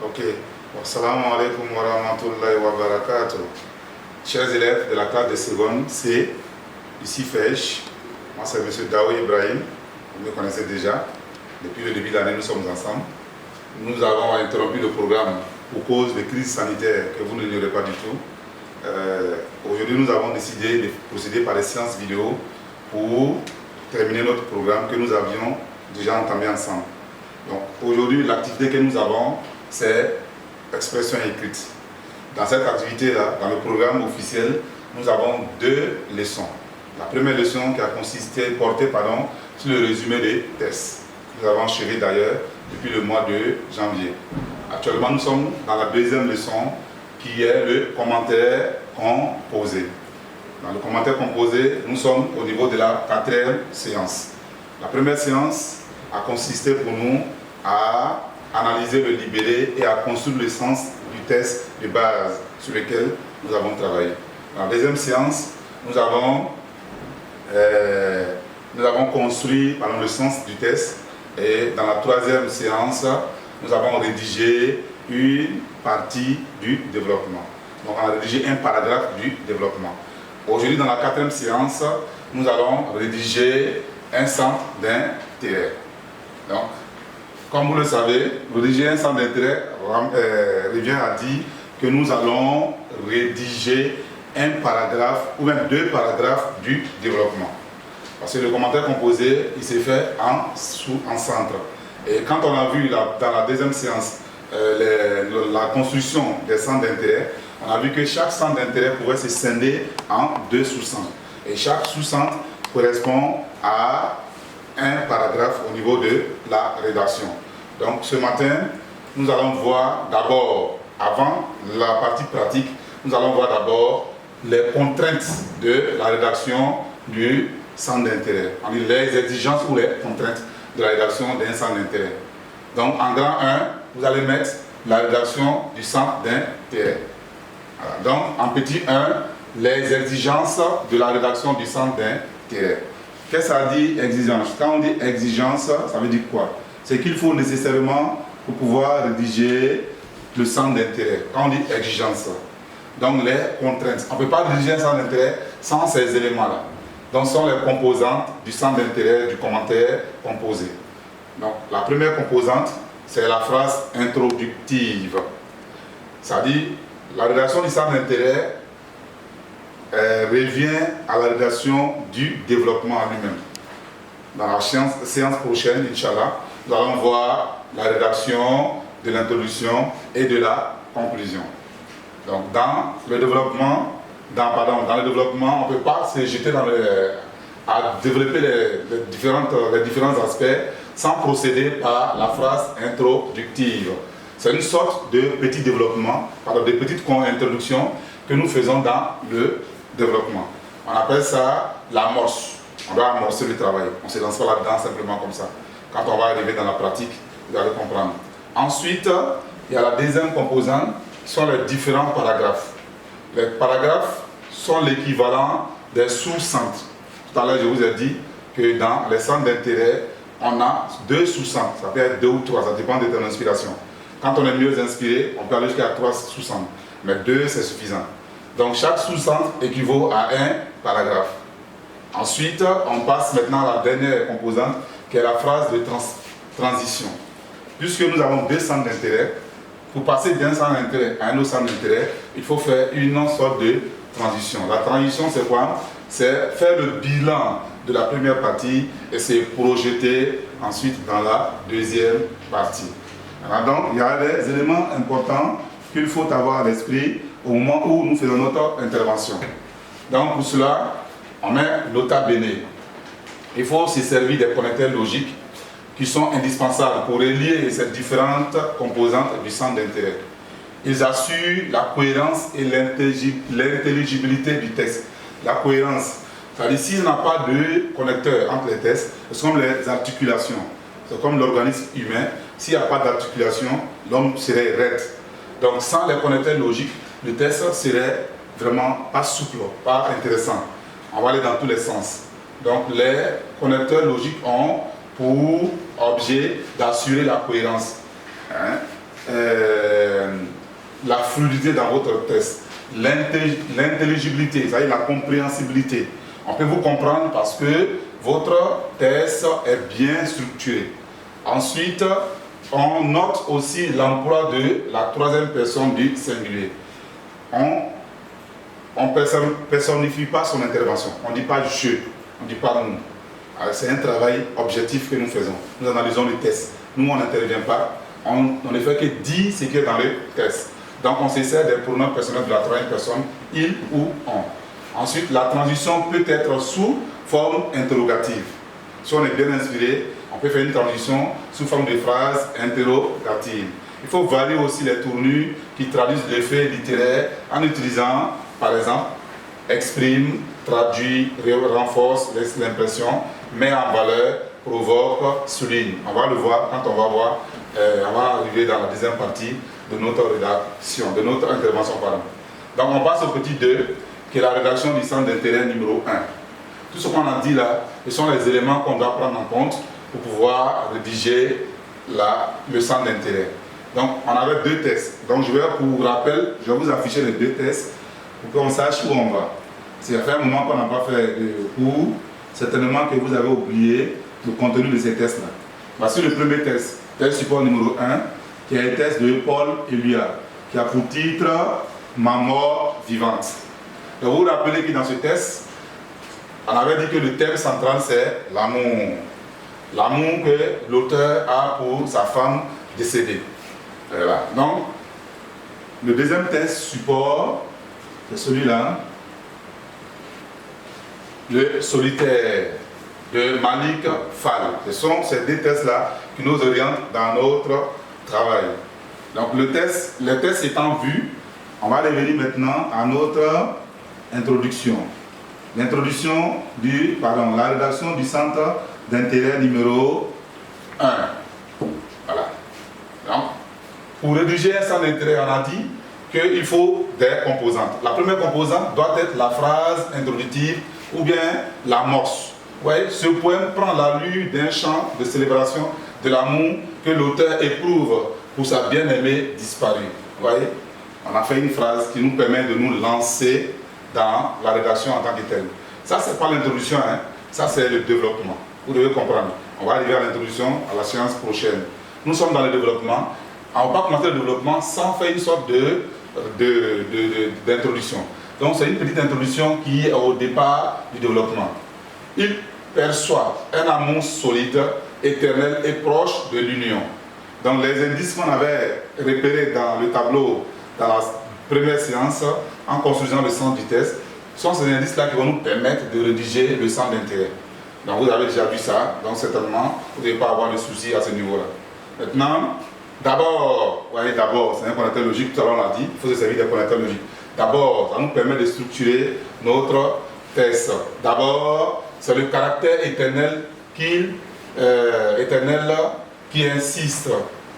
Ok. Assalamu alaikum wa rahmatullahi wa barakatuh. Chers élèves de la classe de seconde C, ici FEJ, moi c'est M. Daoui Ibrahim, vous me connaissez déjà. Depuis le début de l'année, nous sommes ensemble. Nous avons interrompu le programme pour cause de crise sanitaire que vous n'ignorez pas du tout. Aujourd'hui, nous avons décidé de procéder par des séances vidéo pour terminer notre programme que nous avions déjà entamé ensemble. Donc aujourd'hui, l'activité que nous avons, c'est expression écrite. Dans cette activité-là, dans le programme officiel, nous avons deux leçons. La première leçon qui a porté sur le résumé des tests. Nous avons achevé d'ailleurs depuis le mois de janvier. Actuellement, nous sommes dans la deuxième leçon qui est le commentaire composé. Dans le commentaire composé, nous sommes au niveau de la quatrième séance. La première séance a consisté pour nous à analyser le libellé et à construire le sens du test de base sur lequel nous avons travaillé. Dans la deuxième séance, nous avons construit le sens du test, et dans la troisième séance, nous avons rédigé une partie du développement. Donc on a rédigé un paragraphe du développement. Aujourd'hui, dans la quatrième séance, nous allons rédiger un centre d'intérêt. Donc, comme vous le savez, rédiger un centre d'intérêt revient à dire que nous allons rédiger un paragraphe ou même deux paragraphes du développement. Parce que le commentaire composé, il s'est fait en centre. Et quand on a vu dans la deuxième séance la construction des centres d'intérêt, on a vu que chaque centre d'intérêt pourrait se scinder en deux sous-centres. Et chaque sous-centre correspond à un paragraphe au niveau de la rédaction. Donc ce matin, nous allons voir d'abord, avant la partie pratique, nous allons voir d'abord les contraintes de la rédaction du centre d'intérêt. On dit les exigences ou les contraintes de la rédaction d'un centre d'intérêt. Donc en grand 1, vous allez mettre la rédaction du centre d'intérêt. Voilà. Donc en petit 1, les exigences de la rédaction du centre d'intérêt. Qu'est-ce que ça dit exigence? Quand on dit exigence, ça veut dire quoi? C'est qu'il faut nécessairement pour pouvoir rédiger le centre d'intérêt. Quand on dit exigence, donc les contraintes. On ne peut pas rédiger un centre d'intérêt sans ces éléments-là. Donc ce sont les composantes du centre d'intérêt, du commentaire composé. Donc la première composante, c'est la phrase introductive. C'est-à-dire, la rédaction du centre d'intérêt revient à la rédaction du développement en lui-même. Dans la séance prochaine, Inch'Allah, nous allons voir la rédaction de l'introduction et de la conclusion. Donc dans le développement, on ne peut pas se jeter à développer les différents aspects sans procéder par la phrase introductive. C'est une sorte de petit développement, de petite introduction que nous faisons dans le développement. On appelle ça l'amorce. On doit amorcer le travail. On ne se lance pas là-dedans simplement comme ça. Quand on va arriver dans la pratique, vous allez comprendre. Ensuite, il y a la deuxième composante, qui sont les différents paragraphes. Les paragraphes sont l'équivalent des sous-centres. Tout à l'heure, je vous ai dit que dans les centres d'intérêt, on a deux sous-centres. Ça peut être deux ou trois, ça dépend de ton inspiration. Quand on est mieux inspiré, on peut aller jusqu'à trois sous-centres. Mais deux, c'est suffisant. Donc chaque sous-centre équivaut à un paragraphe. Ensuite, on passe maintenant à la dernière composante, qui est la phrase de transition. Puisque nous avons deux centres d'intérêt, pour passer d'un centre d'intérêt à un autre centre d'intérêt, il faut faire une sorte de transition. La transition, c'est quoi? C'est faire le bilan de la première partie et se projeter ensuite dans la deuxième partie. Alors donc, il y a des éléments importants qu'il faut avoir à l'esprit au moment où nous faisons notre intervention. Donc pour cela, on met nota bene. Il faut se servir des connecteurs logiques qui sont indispensables pour relier ces différentes composantes du centre d'intérêt. Ils assurent la cohérence et l'intelligibilité du texte. La cohérence, c'est-à-dire s'il n'y a pas de connecteur entre les textes, c'est comme les articulations. C'est comme l'organisme humain. S'il n'y a pas d'articulation, l'homme serait raide. Donc sans les connecteurs logiques, le texte serait vraiment pas souple, pas intéressant. On va aller dans tous les sens. Donc les connecteurs logiques ont pour objet d'assurer la cohérence. la fluidité dans votre test, l'intelligibilité, c'est-à-dire la compréhensibilité. On peut vous comprendre parce que votre test est bien structuré. Ensuite, on note aussi l'emploi de la troisième personne du singulier. On ne personnifie pas son intervention. On ne dit pas je, on ne dit pas nous. C'est un travail objectif que nous faisons. Nous analysons les tests. Nous, on n'intervient pas. On ne fait que dire ce qui est dans les tests. Donc, on se sert des pronoms personnels de la troisième personne, il ou on. Ensuite, la transition peut être sous forme interrogative. Si on est bien inspiré, on peut faire une transition sous forme de phrase interrogative. Il faut varier aussi les tournures qui traduisent l'effet littéraire en utilisant, par exemple, exprime, traduit, renforce l'impression, met en valeur, provoque, souligne. On va le voir quand on va arriver dans la deuxième partie de notre rédaction, de notre intervention. Pardon. Donc on passe au petit 2, qui est la rédaction du centre d'intérêt numéro 1. Tout ce qu'on a dit là, ce sont les éléments qu'on doit prendre en compte pour pouvoir rédiger le centre d'intérêt. Donc on avait 2 tests. Donc pour rappel, je vais vous afficher les 2 tests pour qu'on sache où on va. C'est fait un moment qu'on n'a pas fait de cours, certainement que vous avez oublié le contenu de ces tests-là. Voici le premier test, test support numéro 1, qui est un test de Paul Éluard, qui a pour titre « Ma mort vivante ». Donc vous vous rappelez que dans ce test, on avait dit que le thème central c'est l'amour. L'amour que l'auteur a pour sa femme décédée. Voilà. Donc, le deuxième test support, c'est celui-là. Le solitaire de Malik Fall. Ce sont ces 2 tests-là qui nous orientent dans notre travail. Donc le test étant vu, on va revenir maintenant à notre introduction. L'introduction la rédaction du centre d'intérêt numéro 1. Voilà. Donc, pour rédiger un centre d'intérêt, on a dit qu'il faut des composantes. La première composante doit être la phrase introductive ou bien l'amorce. Ouais, ce poème prend l'allure d'un chant de célébration de l'amour que l'auteur éprouve pour sa bien-aimée disparue. Vous voyez, on a fait une phrase qui nous permet de nous lancer dans la rédaction en tant que telle. Ça, c'est pas l'introduction, hein. Ça, c'est le développement. Vous devez comprendre. On va arriver à l'introduction à la séance prochaine. Nous sommes dans le développement. On ne va pas commencer le développement sans faire une sorte d'introduction. Donc, c'est une petite introduction qui est au départ du développement. Il perçoit un amour solide, éternel et proche de l'union. Donc, les indices qu'on avait repérés dans le tableau, dans la première séance, en construisant le centre du test, sont ces indices-là qui vont nous permettre de rédiger le centre d'intérêt. Donc, vous avez déjà vu ça, donc certainement, vous ne devez pas avoir de soucis à ce niveau-là. Maintenant, d'abord, c'est un connecteur logique, tout à l'heure on l'a dit, il faut se servir des connecteurs logiques. D'abord, ça nous permet de structurer notre test. D'abord, c'est le caractère éternel qui insiste,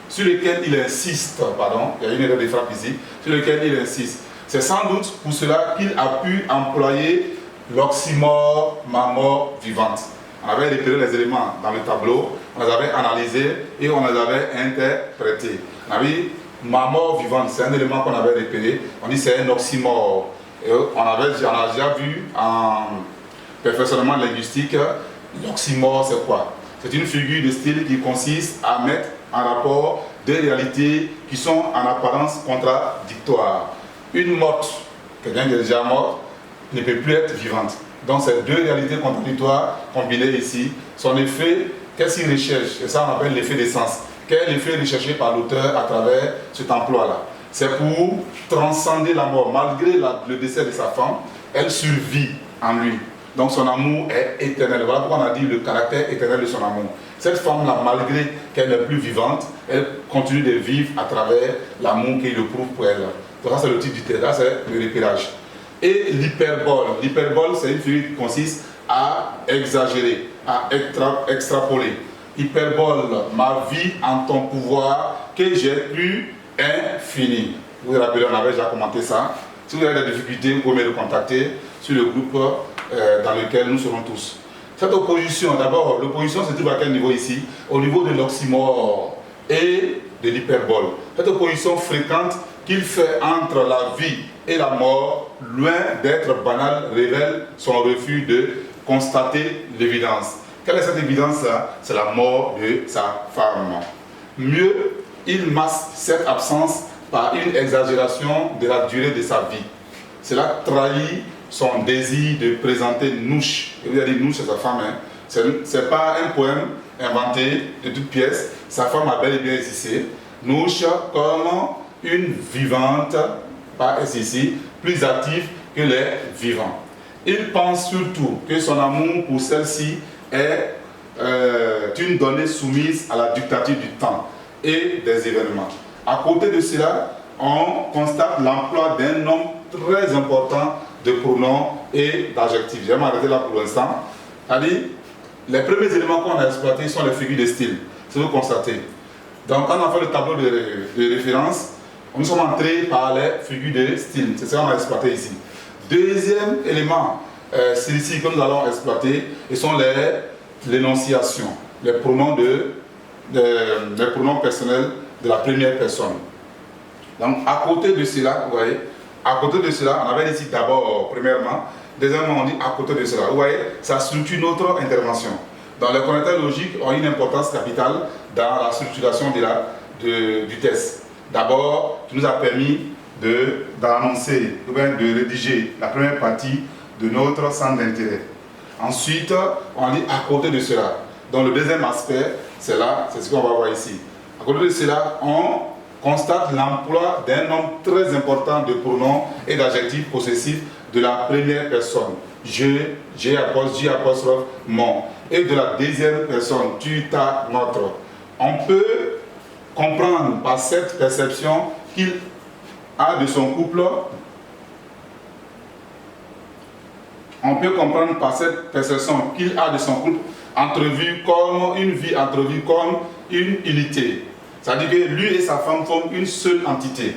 sur lequel il insiste, pardon, il y a une erreur de frappe ici, sur lequel il insiste. C'est sans doute pour cela qu'il a pu employer l'oxymore ma mort vivante. On avait repéré les éléments dans le tableau, on les avait analysés et on les avait interprétés. On a vu ma mort vivante, c'est un élément qu'on avait repéré, on dit c'est un oxymore. Et on a déjà vu en perfectionnement linguistique, l'oxymore c'est quoi? C'est une figure de style qui consiste à mettre en rapport deux réalités qui sont en apparence contradictoires. Une morte, quelqu'un qui est déjà mort, ne peut plus être vivante. Donc ces deux réalités contradictoires combinées ici, son effet, qu'est-ce qu'il recherche? Et ça on appelle l'effet d'essence. Quel est l'effet recherché par l'auteur à travers cet emploi-là? C'est pour transcender la mort. Malgré le décès de sa femme, elle survit en lui. Donc son amour est éternel. Voilà pourquoi on a dit le caractère éternel de son amour. Cette femme-là, malgré qu'elle n'est plus vivante, elle continue de vivre à travers l'amour qu'il éprouve pour elle. Donc ça c'est le titre du texte, là c'est le repérage. Et l'hyperbole. L'hyperbole c'est une figure qui consiste à exagérer, à extrapoler. Hyperbole, ma vie en ton pouvoir, que j'ai pu infini. Vous vous rappelez, on avait déjà commenté ça. Si vous avez des difficultés, vous pouvez me contacter sur le groupe dans lequel nous serons tous. Cette opposition, d'abord, l'opposition se trouve à quel niveau ici? Au niveau de l'oxymore et de l'hyperbole. Cette opposition fréquente qu'il fait entre la vie et la mort, loin d'être banal, révèle son refus de constater l'évidence. Quelle est cette évidence-là? C'est la mort de sa femme. Mieux, il masque cette absence par une exagération de la durée de sa vie. Cela trahit son désir de présenter Nouch. Et vous avez dit Nouch, c'est sa femme. Hein. Ce n'est pas un poème inventé de toutes pièces. Sa femme a bel et bien existé. Nouch comme une vivante, pas ici, plus active que les vivants. Il pense surtout que son amour pour celle-ci est une donnée soumise à la dictature du temps et des événements. À côté de cela, on constate l'emploi d'un nombre très important de pronoms et d'adjectifs. Je vais m'arrêter là pour l'instant. Les premiers éléments qu'on a exploités sont les figures de style. C'est ce que vous constatez. Donc, quand on a fait le tableau de référence, nous sommes entrés par les figures de style. C'est ça qu'on a exploité ici. Deuxième élément, c'est ici que nous allons exploiter, ce sont l'énonciation, les pronoms personnels de la première personne. Donc, à côté de cela, vous voyez, à côté de cela, on avait ici d'abord, premièrement, deuxièmement, on dit à côté de cela. Vous voyez, ça structure notre intervention. Dans les commentaires logiques ont une importance capitale dans la structuration du test. D'abord, qui nous a permis d'annoncer, de rédiger la première partie de notre centre d'intérêt. Ensuite, on dit à côté de cela. Donc, le deuxième aspect, c'est là, c'est ce qu'on va voir ici. À côté de cela, on constate l'emploi d'un nombre très important de pronoms et d'adjectifs possessifs de la première personne. Je, j'ai apostrophe, mon. Et de la deuxième personne, tu, ta, notre. On peut comprendre par cette perception qu'il a de son couple. On peut comprendre par cette perception qu'il a de son couple entrevu comme une vie, entrevue comme une unité. C'est-à-dire que lui et sa femme forment une seule entité.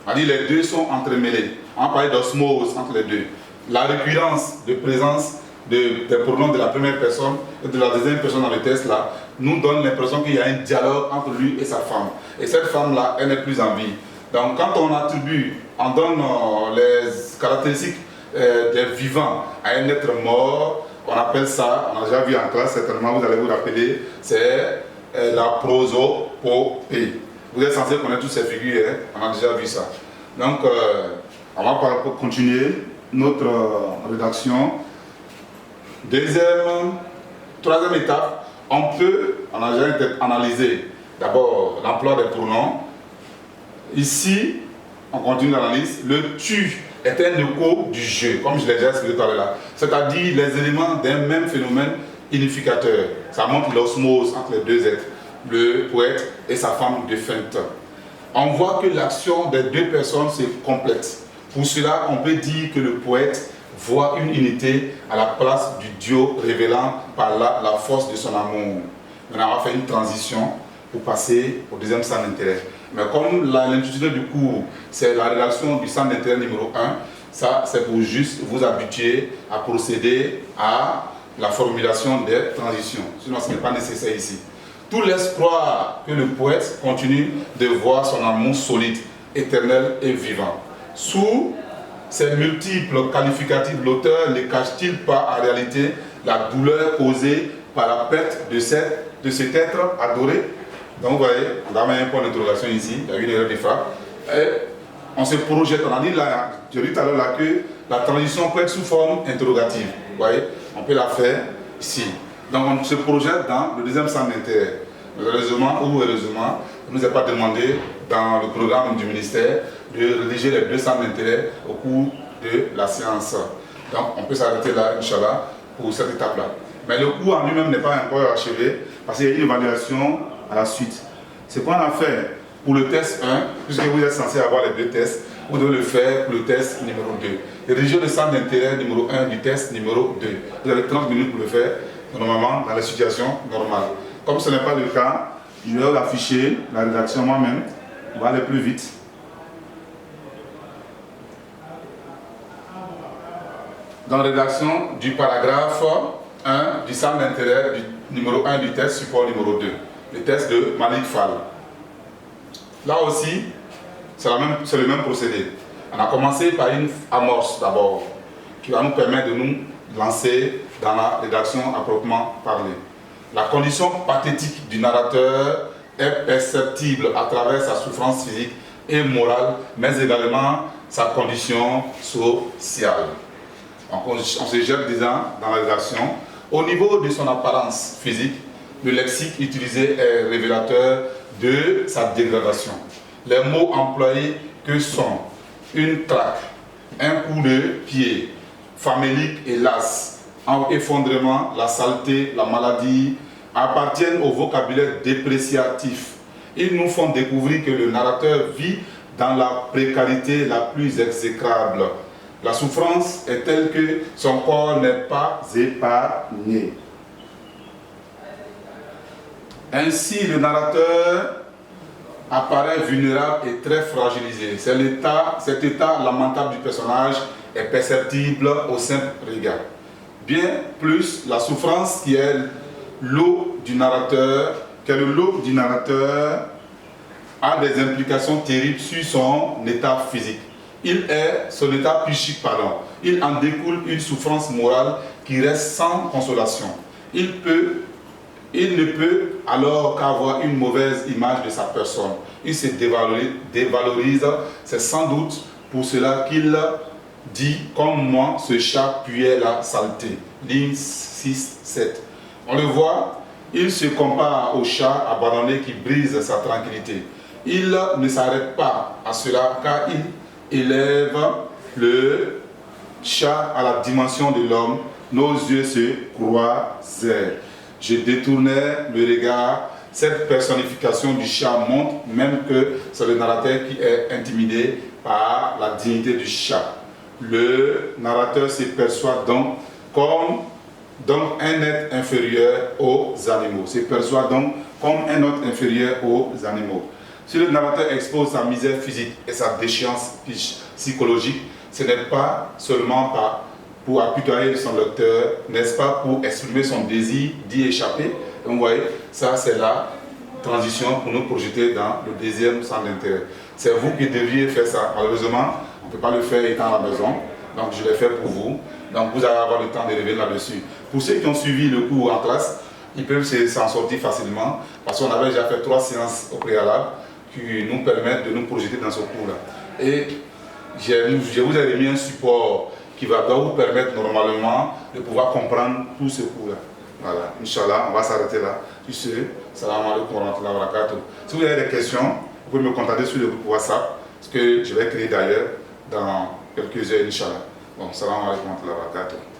C'est-à-dire les deux sont entremêlés. On parle d'osmose entre les deux. La récurrence de présence des pronoms de la première personne et de la deuxième personne dans le test là nous donne l'impression qu'il y a un dialogue entre lui et sa femme. Et cette femme-là, elle n'est plus en vie. Donc quand on attribue, on donne les caractéristiques des vivants à un être mort, on appelle ça, on a déjà vu en classe, certainement vous allez vous rappeler, c'est la prosopopée. Vous êtes censé connaître toutes ces figures, hein? On a déjà vu ça. Donc, on va continuer notre rédaction. Troisième étape, on a déjà analysé d'abord l'emploi des pronoms. Ici, on continue l'analyse. Le tu est un écho du je, comme je l'ai déjà expliqué tout à l'heure. C'est-à-dire les éléments d'un même phénomène unificateur. Ça montre l'osmose entre les deux êtres, le poète et sa femme défunte. On voit que l'action des deux personnes se complète. Pour cela, on peut dire que le poète voit une unité à la place du duo, révélant par là la force de son amour. Maintenant, on va faire une transition pour passer au deuxième centre d'intérêt. Mais comme l'intitulé du cours, c'est la rédaction du centre d'intérêt numéro 1, ça c'est pour juste vous habituer à procéder à la formulation des transitions. Sinon, ce n'est pas nécessaire ici. Tout l'espoir que le poète continue de voir son amour solide, éternel et vivant. Sous ces multiples qualificatifs, l'auteur ne cache-t-il pas en réalité la douleur causée par la perte de cet être adoré? Donc vous voyez, on a mis un point d'interrogation ici, il y a une erreur de frappe. Et on se projette, on a dit là, je dis tout à l'heure là que la transition peut être sous forme interrogative. Vous voyez, on peut la faire ici. Donc on se projette dans le deuxième centre d'intérêt. Heureusement ou heureusement, il ne nous est pas demandé dans le programme du ministère de rédiger les deux centres d'intérêt au cours de la séance. Donc on peut s'arrêter là, Inch'Allah, pour cette étape-là. Mais le cours en lui-même n'est pas encore achevé parce qu'il y a une évaluation à la suite. Ce qu'on a fait pour le test 1, puisque vous êtes censé avoir les deux tests, vous devez le faire pour le test numéro 2. Rédiger le centre d'intérêt numéro 1 du test numéro 2. Vous avez 30 minutes pour le faire, normalement, dans la situation normale. Comme ce n'est pas le cas, je vais vous afficher la rédaction moi-même. On va aller plus vite. Dans la rédaction du paragraphe 1 du centre d'intérêt numéro 1 du test support numéro 2. Le test de Malik Fall. Là aussi, C'est le même procédé. On a commencé par une amorce d'abord, qui va nous permettre de nous lancer dans la rédaction à proprement parler. La condition pathétique du narrateur est perceptible à travers sa souffrance physique et morale, mais également sa condition sociale. Donc on se jette déjà dans la rédaction. Au niveau de son apparence physique, le lexique utilisé est révélateur de sa dégradation. Les mots employés que sont une traque, un coup de pied, famélique et las, effondrement, la saleté, la maladie, appartiennent au vocabulaire dépréciatif. Ils nous font découvrir que le narrateur vit dans la précarité la plus exécrable. La souffrance est telle que son corps n'est pas épargné. Ainsi, le narrateur apparaît vulnérable et très fragilisé. Cet état lamentable du personnage est perceptible au simple regard. Bien plus, la souffrance qui est le lot du narrateur, a des implications terribles sur son état physique. Son état psychique, il en découle une souffrance morale qui reste sans consolation. Il ne peut alors qu'avoir une mauvaise image de sa personne. Il se dévalorise. C'est sans doute pour cela qu'il dit « Comme moi, ce chat puait la saleté ». Ligne 6-7. On le voit, il se compare au chat abandonné qui brise sa tranquillité. Il ne s'arrête pas à cela car il élève le chat à la dimension de l'homme. Nos yeux se croisèrent. Je détournais le regard. Cette personnification du chat montre même que c'est le narrateur qui est intimidé par la dignité du chat. Le narrateur se perçoit donc comme un être inférieur aux animaux. Si le narrateur expose sa misère physique et sa déchéance psychologique, ce n'est pas seulement pour apitoyer son lecteur, n'est-ce pas, pour exprimer son désir d'y échapper. Donc vous voyez, ça c'est la transition pour nous projeter dans le deuxième centre d'intérêt. C'est vous qui deviez faire ça. Malheureusement, on ne peut pas le faire étant à la maison, donc je l'ai fait pour vous. Donc vous allez avoir le temps de revenir là-dessus. Pour ceux qui ont suivi le cours en classe, ils peuvent s'en sortir facilement, parce qu'on avait déjà fait 3 séances au préalable qui nous permettent de nous projeter dans ce cours-là. Et je vous ai remis un support qui doit vous permettre normalement de pouvoir comprendre tout ce cours-là. Voilà, Inch'Allah, on va s'arrêter là. Tu sais, salam alaikum wa rahmatullahi wa barakatuh. Si vous avez des questions, vous pouvez me contacter sur le groupe WhatsApp, ce que je vais créer d'ailleurs dans quelques heures, Inch'Allah. Bon, salam alaikum wa rahmatullahi wa barakatuh.